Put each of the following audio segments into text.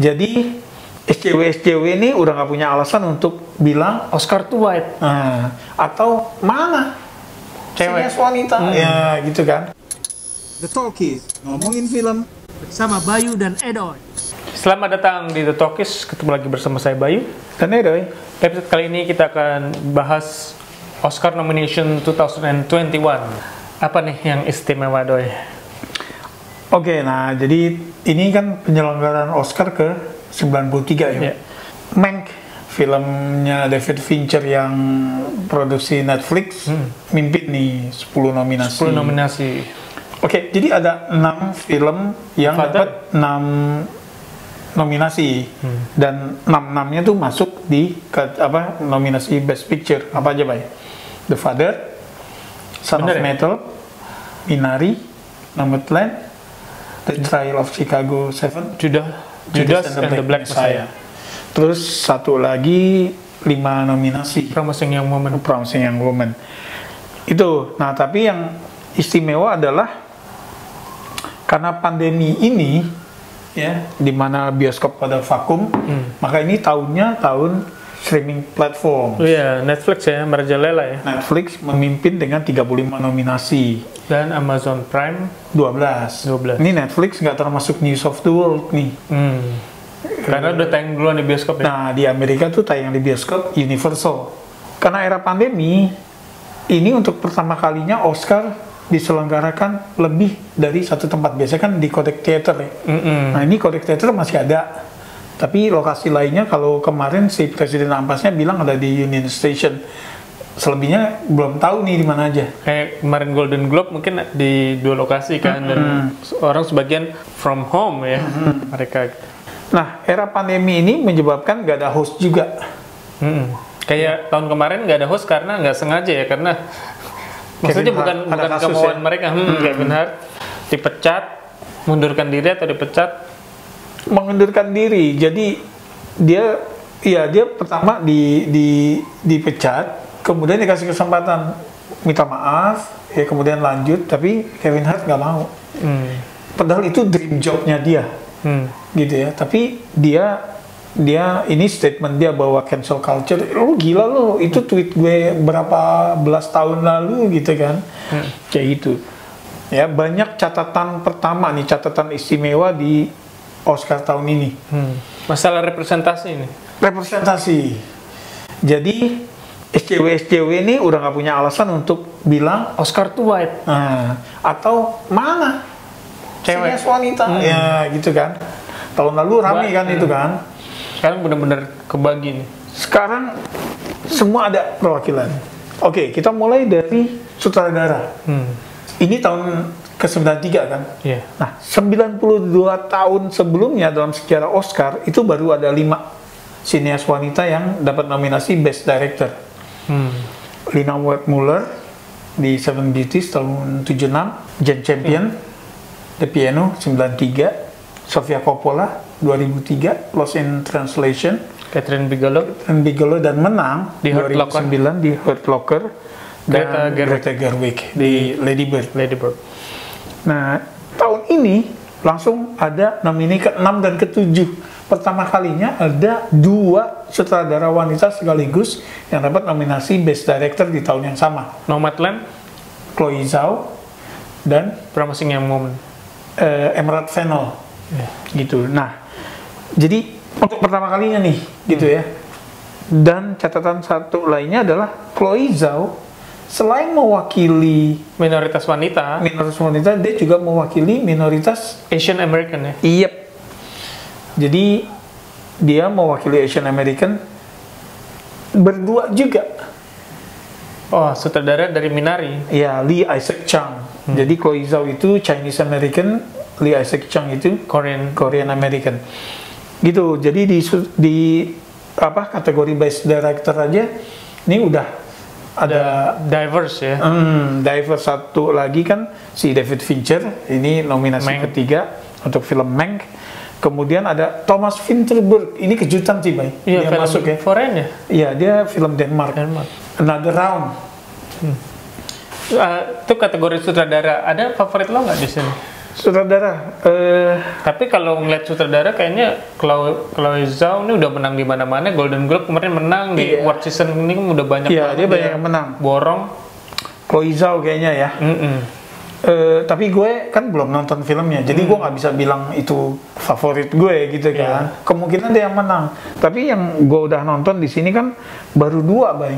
Jadi SJW ini udah nggak punya alasan untuk bilang Oscar too white. nah, atau mana Cewek. sinias wanita ya gitu kan. The Talkies, ngomongin film Bersama Bayu dan Edoy. Selamat datang di The Talkies. Ketemu lagi bersama saya Bayu. Dan Edoy, Episode kali ini kita akan bahas Oscar nomination 2021. Apa nih yang istimewa, Doy? oke, nah jadi ini kan penyelenggaraan Oscar ke 93 ya. Yeah. Mank, filmnya David Fincher yang produksi Netflix, mimpin nih 10 nominasi. 10 nominasi. Oke, jadi ada 6 film yang dapat 6 nominasi dan 6-6-nya tuh masuk di nominasi Best Picture. Apa aja, Bay? The Father, Son Bener of ya? Metal, Minari, Nomadland, The Trial of Chicago 7, Judas and the Black Messiah. Terus satu lagi 5 nominasi. Promising Young Woman. Promising Young Woman. Itu. Nah, tapi yang istimewa adalah karena pandemi ini ya, di mana bioskop pada vakum, maka ini tahunnya tahun streaming platform. Oh iya, Netflix ya, merajalela ya. Netflix memimpin dengan 35 nominasi. Dan Amazon Prime 12. 12. Ini Netflix nggak termasuk News of the World nih. Karena udah tayang duluan di bioskop ya. Nah, di Amerika tuh tayang di bioskop Universal. Karena era pandemi, ini untuk pertama kalinya Oscar diselenggarakan lebih dari satu tempat. Biasanya kan di Kodak Theater ya. Nah, ini Kodak Theater masih ada. Tapi lokasi lainnya, kalau kemarin si Presiden Ampasnya bilang ada di Union Station. Selebihnya belum tahu nih di mana aja. Kayak kemarin Golden Globe mungkin di 2 lokasi kan, dan orang sebagian from home ya mereka. Nah, era pandemi ini menyebabkan gak ada host juga. Kayak tahun kemarin nggak ada host karena nggak sengaja ya, karena maksudnya bukan kasus kemauan ya? mereka. Kevin Hart dipecat, mundurkan diri atau dipecat? Mengundurkan diri. Jadi dia pertama dipecat, kemudian dikasih kesempatan minta maaf, ya kemudian lanjut, tapi Kevin Hart nggak mau. Padahal itu dream jobnya dia, gitu ya. Tapi dia ini statement dia bahwa cancel culture, lu gila lu, itu tweet gue berapa belas tahun lalu gitu kan, kayak gitu. Ya, banyak catatan pertama nih, catatan istimewa di Oscar tahun ini. Masalah representasi ini. Representasi. Jadi SJW ini udah nggak punya alasan untuk bilang Oscar too white. nah, atau mana Cewek. sinias wanita, ya gitu kan. Tahun lalu rame kan itu kan. Sekarang benar-benar kebagi nih. Sekarang semua ada perwakilan. Oke, kita mulai dari sutradara. Ini tahun ke-93 kan. Iya. Nah, 92 tahun sebelumnya dalam sejarah Oscar itu baru ada 5 sinias wanita yang dapat nominasi Best Director. Lina Wertmuller di Seven Beauties tahun 76, Jane Campion The Piano 93, Sofia Coppola 2003, Lost in Translation, Catherine Bigelow dan menang di Hurt 2009 di Hurt Locker, dan Greta Gerwig di Lady Bird. Nah, tahun ini langsung ada nomini ke-6 dan ke-7. Pertama kalinya ada 2 sutradara wanita sekaligus yang dapat nominasi Best Director di tahun yang sama. Nomadland, Chloe Zhao dan Promising Young Woman. Emerald Fennell. Gitu. Nah, jadi untuk pertama kalinya nih, gitu ya. Dan catatan satu lainnya adalah Chloe Zhao selain mewakili Minoritas wanita, dia juga mewakili minoritas Asian American ya. Iya. Jadi dia mewakili Asian American berdua juga. Oh, sutradara dari Minari. Ya, Lee Isaac Chung. Jadi Chloe Zhao itu Chinese American, Lee Isaac Chung itu Korean American. Gitu. Jadi di kategori Best Director aja ini udah ada diverse ya. Diverse. Satu lagi kan si David Fincher, ini nominasi ketiga untuk film Mank. Kemudian ada Thomas Vinterberg, ini kejutan sih, Bay. Iya, dia masuk ya. Foreign ya? Iya, dia film Denmark. Another Round. Itu kategori sutradara. Ada favorit lo nggak di sini? Sutradara, Tapi kalau ngeliat sutradara kayaknya Chloe Zhao ini udah menang di mana-mana. Golden Globe kemarin menang di Iya. award season ini kan udah banyak iya banget dia banyak yang menang. borong. Chloe Zhao kayaknya ya. Tapi gue kan belum nonton filmnya, jadi gue nggak bisa bilang itu favorit gue gitu kan. Kemungkinan dia yang menang. Tapi yang gue udah nonton di sini kan baru dua, Bay.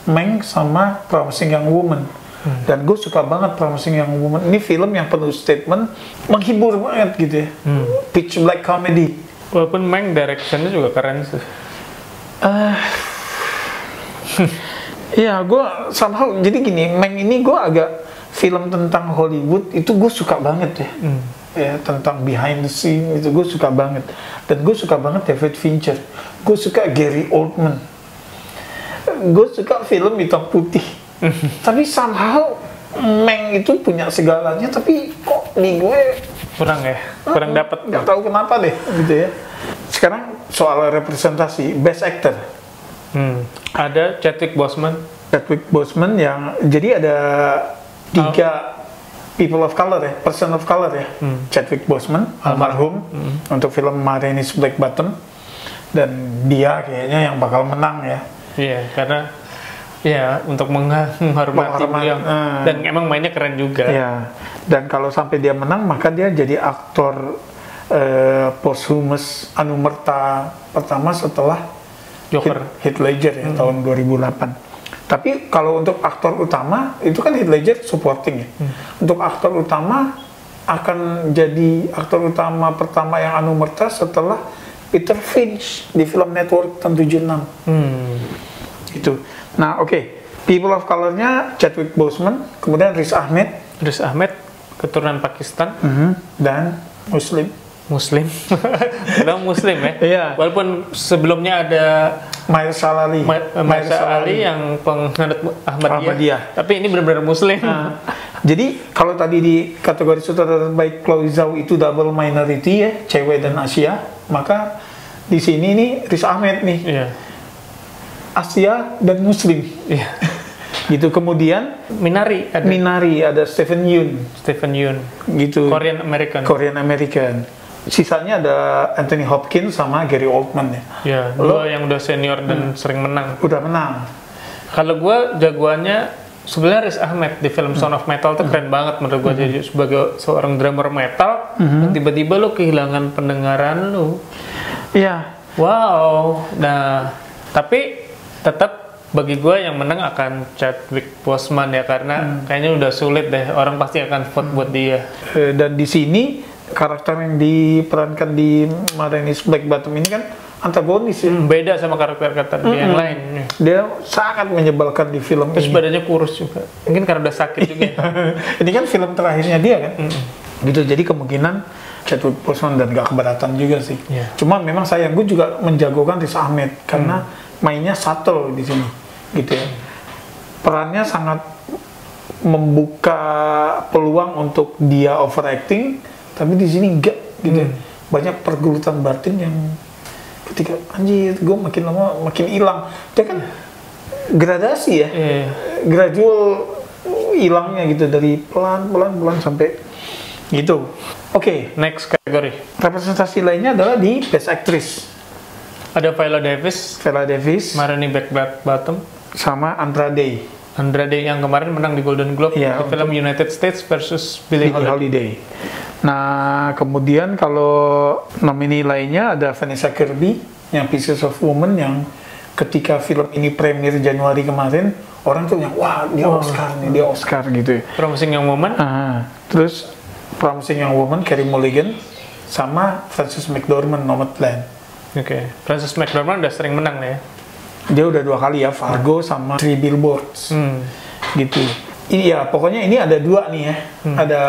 Mank sama Promising Young Woman. Dan gue suka banget Promising Young Woman. Ini film yang penuh statement, menghibur banget gitu ya. Pitch black comedy. Walaupun Mank directionnya juga keren sih. Iya, gue somehow jadi gini, Mank ini gue agak film tentang Hollywood itu gue suka banget ya. Ya, tentang behind the scene itu gue suka banget. Dan gue suka banget David Fincher. Gue suka Gary Oldman. Gue suka film hitam putih. Tapi somehow Mank itu punya segalanya, tapi kok di gue kurang dapat. nggak tahu kenapa deh gitu ya. Sekarang soal representasi Best Actor. Ada Chadwick Boseman yang jadi ada 3 people of color ya, person of color ya. Chadwick Boseman almarhum untuk film Ma Rainey's Black Bottom, dan dia kayaknya yang bakal menang ya. Iya, karena ya untuk menghormati beliau. Dan emang mainnya keren juga. Ya, dan kalau sampai dia menang maka dia jadi aktor posthumous anumerta pertama setelah Joker. Heath Ledger ya, tahun 2008. Tapi kalau untuk aktor utama itu kan Heath Ledger supporting ya. Untuk aktor utama akan jadi aktor utama pertama yang anumerta setelah Peter Finch di film Network tahun 76. Itu. Nah, oke. People of color-nya Chadwick Boseman, kemudian Riz Ahmed, keturunan Pakistan, dan Muslim. Udah Muslim ya. Iya. Walaupun sebelumnya ada Mahershala Ali. Mahershala Ali yang penganut Ahmadiyah. Tapi ini benar-benar Muslim. Jadi kalau tadi di kategori sutradara terbaik Chloe Zhao itu double minority ya, cewek dan Asia, maka di sini nih Riz Ahmed nih. Iya. Asia dan Muslim. Iya. Gitu. Kemudian Minari ada Stephen Yeun. Gitu. Korean American. Sisanya ada Anthony Hopkins sama Gary Oldman ya. Ya, dua yang udah senior dan sering menang. Udah menang. Kalau gue jagoannya sebenarnya Riz Ahmed di film Sound of Metal tuh keren banget menurut gue. Jadi sebagai seorang drummer metal, dan tiba-tiba lo kehilangan pendengaran lo. Iya. Wow. Nah, tapi tetap bagi gue yang menang akan Chadwick Boseman ya, karena kayaknya udah sulit deh, orang pasti akan vote buat dia. Dan di sini karakter yang diperankan di Ma Rainey's Black Bottom ini kan antagonis ya. Beda sama karakter-karakter yang lain. Dia sangat menyebalkan di film Terus ini. badannya kurus juga. Mungkin karena udah sakit juga. Ini kan film terakhirnya dia kan. Gitu, jadi kemungkinan Chadwick Boseman dan gak keberatan juga sih. Yeah. Cuma memang sayang, gue juga menjagokan Riz Ahmed karena mainnya subtle di sini, gitu ya. Perannya sangat membuka peluang untuk dia overacting, tapi di sini enggak, gitu. Banyak pergelutan batin yang ketika anjir, gue makin lama makin hilang. Dia kan gradasi ya, gradual hilangnya gitu, dari pelan sampai gitu. Oke. Next kategori. Representasi lainnya adalah di Best Actress. Ada Viola Davis, Ma Rainey's Black Bottom, sama Andrade yang kemarin menang di Golden Globe di film United States versus Billie Holiday. Nah, kemudian kalau nomini lainnya ada Vanessa Kirby yang Pieces of Woman, yang ketika film ini premier Januari kemarin, orang tuh yang wah dia Oscar gitu. Promising Young Woman. Terus Promising Young Woman Carey Mulligan sama Frances McDormand Nomadland. Frances McDormand udah sering menang ya. Dia udah 2 kali ya, Fargo sama Three Billboards. Gitu. Ini ya, pokoknya ini ada 2 nih ya. Ada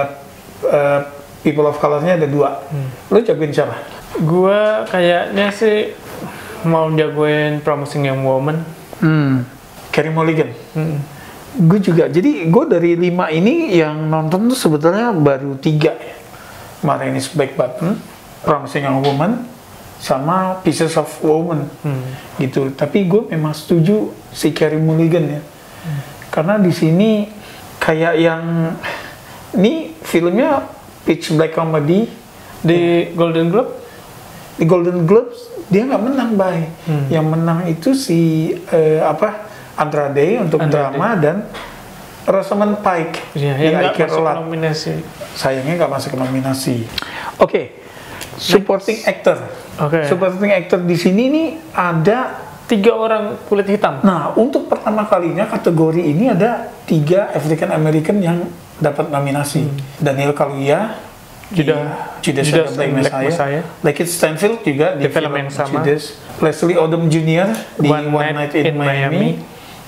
People of Color-nya ada 2. Lu jagoin siapa? Gua kayaknya sih mau jagoin Promising Young Woman. Carey Mulligan. Gue juga. Jadi gue dari 5 ini yang nonton tuh sebetulnya baru 3 ya. Ma Rainey's Black Bottom, Promising Young Woman, sama Pieces of Woman. Gitu. Tapi gue memang setuju si Carey Mulligan ya. Karena di sini kayak yang ini filmnya pitch black comedy. Di Golden Globe? Di Golden Globes dia nggak menang, Bay. Yang menang itu si Andrade untuk drama dan Rosamund Pike. Iya, di yang I nggak Care a masuk Lot. nominasi. Sayangnya nggak masuk ke nominasi. Oke, supporting actor. Oke. Supporting actor di sini nih ada 3 orang kulit hitam. Nah, untuk pertama kalinya kategori ini ada 3 African American yang dapat nominasi. Daniel Kaluuya, Judas and the Black Messiah. Lakeith Stanfield juga di film yang sama. Judas. Leslie Odom Jr. di One Night in Miami.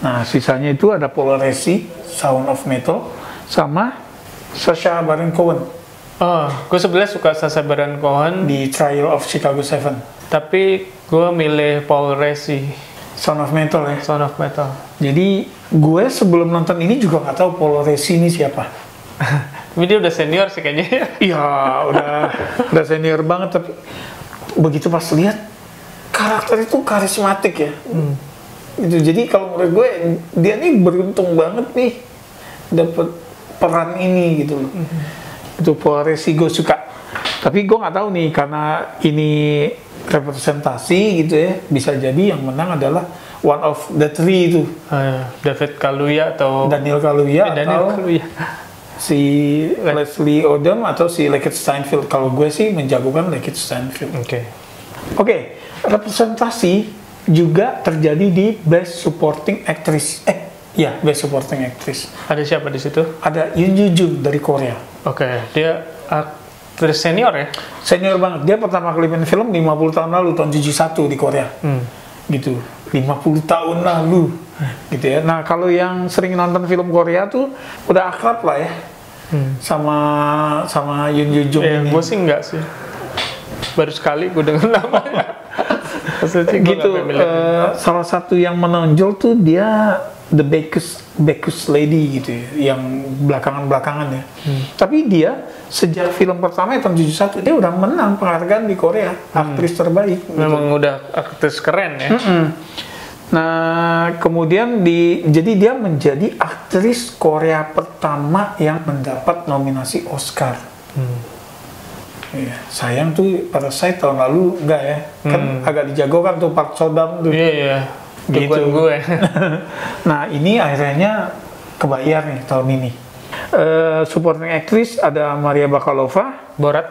Nah, sisanya itu ada Paul Raci, Sound of Metal, sama Sacha Baron Cohen Oh, gue sebenarnya suka Sacha Baron Cohen, di Trial of Chicago 7. tapi gue milih Paul Raci, Sound of Metal ya. Sound of Metal. Jadi gue sebelum nonton ini juga nggak tahu Paul Raci ini siapa. Tapi dia udah senior sih kayaknya. Iya, udah senior banget, tapi begitu pas lihat karakter itu karismatik ya. Itu jadi kalau menurut gue dia nih beruntung banget nih dapat peran ini gitu loh. Itu Paul Raci gue suka. Tapi gue nggak tahu nih karena ini representasi gitu ya, bisa jadi yang menang adalah one of the three itu. David Kaluuya atau Daniel Kaluuya Daniel atau Kaluuya. si Leslie Odom atau si Lakeith Stanfield. Kalau gue sih menjagokan Lakeith Stanfield. Oke, representasi juga terjadi di Best Supporting Actress. Best Supporting Actress. Ada siapa di situ? Ada Yoon Joo Jung dari Korea. Dia aktris senior ya? Senior banget. Dia pertama kali main film 50 tahun lalu, tahun 71 di Korea. Gitu. 50 tahun lalu. Gitu ya. Nah, kalau yang sering nonton film Korea tuh udah akrab lah ya. Sama Yoon Joo Jung ini. Gue sih enggak sih. Baru sekali gue dengar namanya. Gitu. Salah satu yang menonjol tuh dia The Bacchus Lady gitu ya, yang belakangan ya. Tapi dia sejak film pertama tahun 71 dia udah menang penghargaan di Korea, aktris terbaik. Memang udah aktris keren ya. Nah, kemudian jadi dia menjadi aktris Korea pertama yang mendapat nominasi Oscar. Iya, sayang tuh Parasite tahun lalu enggak ya. Kan agak dijagokan tuh Park Seo-dam tuh. Iya. Gitu. Gue. Nah, ini akhirnya kebayar nih tahun ini. Supporting actress ada Maria Bakalova, Borat,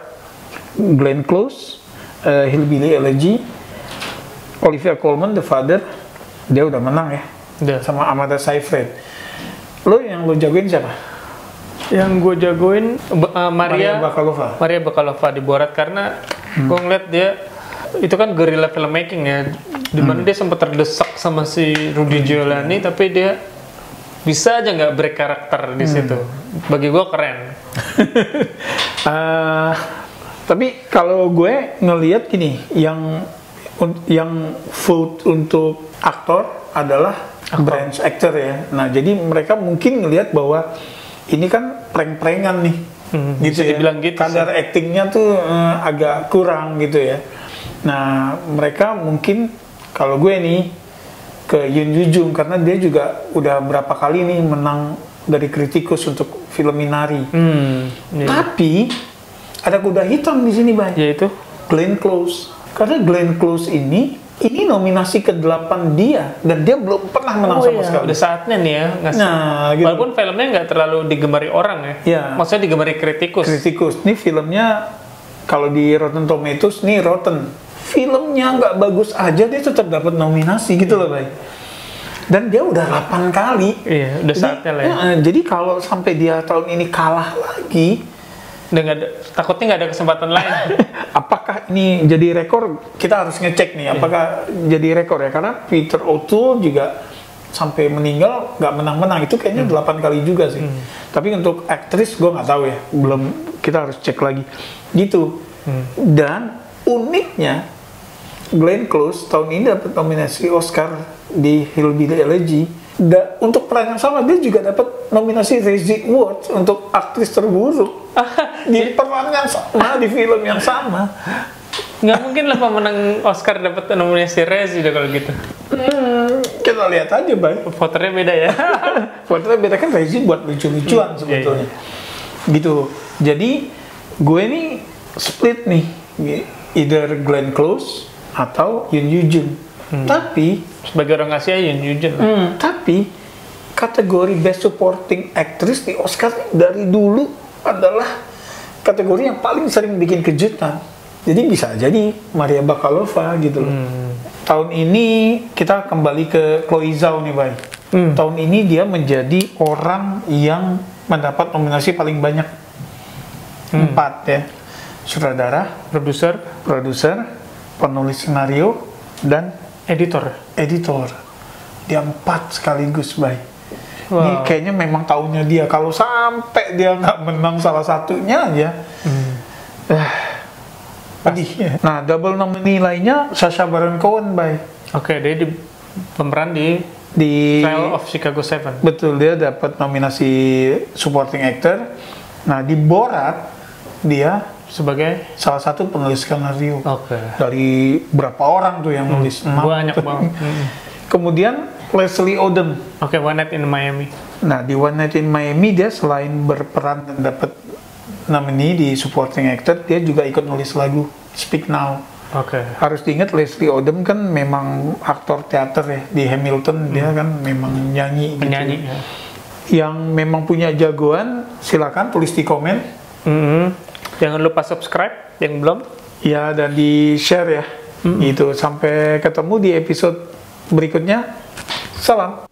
Glenn Close, Hillbilly Elegy, Olivia Colman, The Father. Dia udah menang ya. Sama Amanda Seyfried. Yang lo jagoin siapa? Yang gue jagoin Maria Bakalova di Borat karena gue ngeliat dia itu kan guerrilla filmmaking ya, dimana dia sempat terdesak sama si Rudy Giuliani, tapi dia bisa aja nggak break karakter di situ. Bagi gue keren. Tapi kalau gue ngelihat gini, yang vote untuk aktor adalah branch actor ya. Nah, jadi mereka mungkin ngelihat bahwa ini kan prank-prankan nih, gitu ya. Dibilang gitu. Kadar actingnya tuh agak kurang gitu ya. Nah, mereka mungkin kalau gue nih ke Yoon Joo Jung karena dia juga udah berapa kali nih menang dari kritikus untuk film Minari. Tapi ada kuda hitam di sini, Bay. Yaitu Glenn Close. Karena Glenn Close ini nominasi ke-8 dia dan dia belum pernah menang sama sekali. Udah saatnya nih ya ngasih. Nah, gitu. Walaupun filmnya nggak terlalu digemari orang ya. Maksudnya digemari kritikus. Ini filmnya kalau di Rotten Tomatoes nih Rotten. Filmnya nggak bagus aja dia tetap dapat nominasi gitu loh, Bay. Dan dia udah 8 kali. Iya, udah saatnya lah ya. Jadi kalau sampai dia tahun ini kalah lagi, takutnya nggak ada kesempatan lain. Apakah ini jadi rekor? Kita harus ngecek nih, apakah jadi rekor ya? Karena Peter O'Toole juga sampai meninggal nggak menang-menang, itu kayaknya 8 kali juga sih. Tapi untuk aktris gue nggak tahu ya, belum, kita harus cek lagi. Gitu. Dan uniknya Glenn Close tahun ini dapat nominasi Oscar di Hillbilly Elegy. Untuk peran yang sama dia juga dapat nominasi Razzie Award untuk aktris terburuk di peran yang sama, di film yang sama. Nggak mungkin lah pemenang Oscar dapat nominasi Razzie deh kalau gitu. Kita lihat aja, Bay. Voternya beda ya. Voternya beda kan, Razzie buat lucu-lucuan sebetulnya. Gitu. Jadi gue nih split nih, either Glenn Close atau Yoon Yoo-jung. Tapi Sebagai orang Asia, Yoon Yoo-jung. tapi kategori Best Supporting Actress di Oscar dari dulu adalah kategori yang paling sering bikin kejutan. Jadi bisa jadi Maria Bakalova gitu loh. Tahun ini kita kembali ke Chloe Zhao nih, Bay. Tahun ini dia menjadi orang yang mendapat nominasi paling banyak. 4 ya. Sutradara, Produser, penulis skenario, dan editor. Dia 4 sekaligus, Bay. Ini Wow. kayaknya memang tahunnya dia. Kalau sampai dia nggak menang salah satunya aja, pedih. Nah, double nominee lainnya Sacha Baron Cohen, Bay. Oke, dia pemeran di Di Trial of Chicago 7. betul, dia dapat nominasi supporting actor. Nah, di Borat dia Sebagai salah satu penulis skenario. Oke. Dari berapa orang tuh yang nulis? 6. Banyak banget. Kemudian Leslie Odom. Oke, One Night in Miami. Nah, di One Night in Miami dia selain berperan dan dapat nominee di supporting actor, dia juga ikut nulis lagu Speak Now. Oke. Harus diingat Leslie Odom kan memang aktor teater ya. Di Hamilton dia kan memang nyanyi gitu. Penyanyi. Ya. Yang memang punya jagoan, silakan tulis di komen. Jangan lupa subscribe yang belum. Ya, dan di share ya. Gitu. Sampai ketemu di episode berikutnya. Salam.